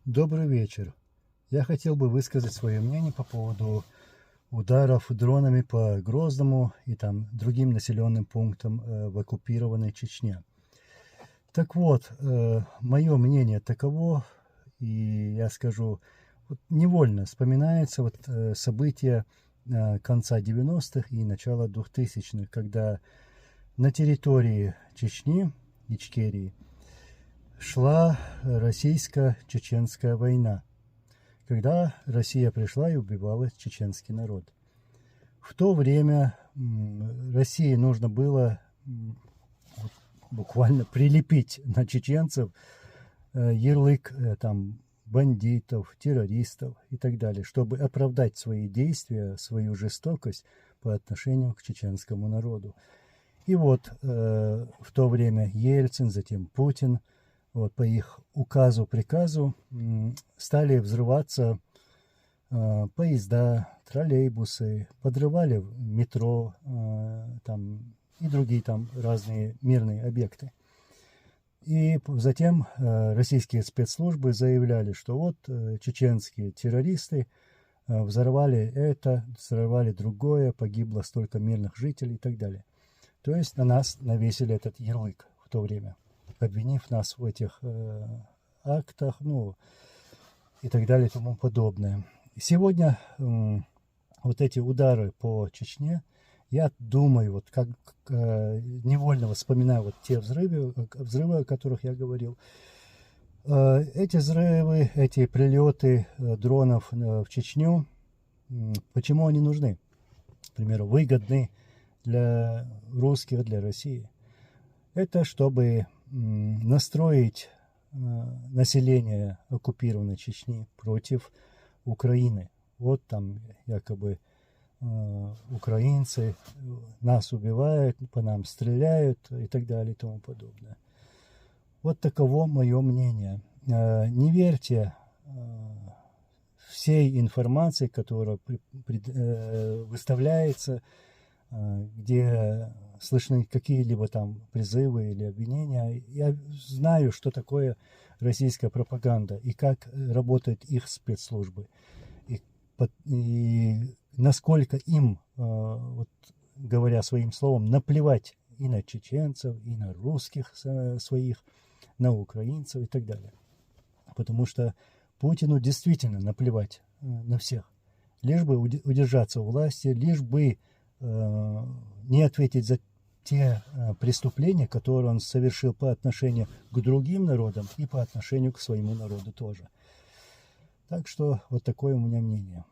Добрый вечер. Я хотел бы высказать свое мнение по поводу ударов дронами по Грозному и там другим населенным пунктам в оккупированной Чечне. Так вот, мое мнение таково, и я скажу, вот невольно вспоминается события конца 90-х и начала 2000-х, когда на территории Чечни, Ичкерии, шла российско-чеченская война, когда Россия пришла и убивала чеченский народ. В то время России нужно было буквально прилепить на чеченцев ярлык там бандитов, террористов и так далее, чтобы оправдать свои действия, свою жестокость по отношению к чеченскому народу. И вот в то время Ельцин, затем Путин, по их приказу стали взрываться поезда, троллейбусы, подрывали метро там, и другие там разные мирные объекты. И затем российские спецслужбы заявляли, что вот чеченские террористы взорвали это, взорвали другое, погибло столько мирных жителей и так далее. То есть на нас навесили этот ярлык в то время, обвинив нас в этих актах, и так далее и тому подобное. Сегодня вот эти удары по Чечне, я думаю, как невольно вспоминаю те взрывы, о которых я говорил. Эти взрывы, эти прилеты дронов в Чечню, почему они нужны? К примеру, выгодны для русских, для России. Это чтобы настроить население оккупированной Чечни против Украины. Вот там якобы украинцы нас убивают, по нам стреляют и так далее и тому подобное. Вот таково мое мнение. Не верьте всей информации, которая выставляется, где слышны какие-либо там призывы или обвинения. Я знаю, что такое российская пропаганда и как работают их спецслужбы. И насколько им, говоря своим словом, наплевать и на чеченцев, и на русских своих, на украинцев и так далее. Потому что Путину действительно наплевать на всех. Лишь бы удержаться у власти, лишь бы не ответить за те преступления, которые он совершил по отношению к другим народам и по отношению к своему народу тоже. Так что вот такое у меня мнение.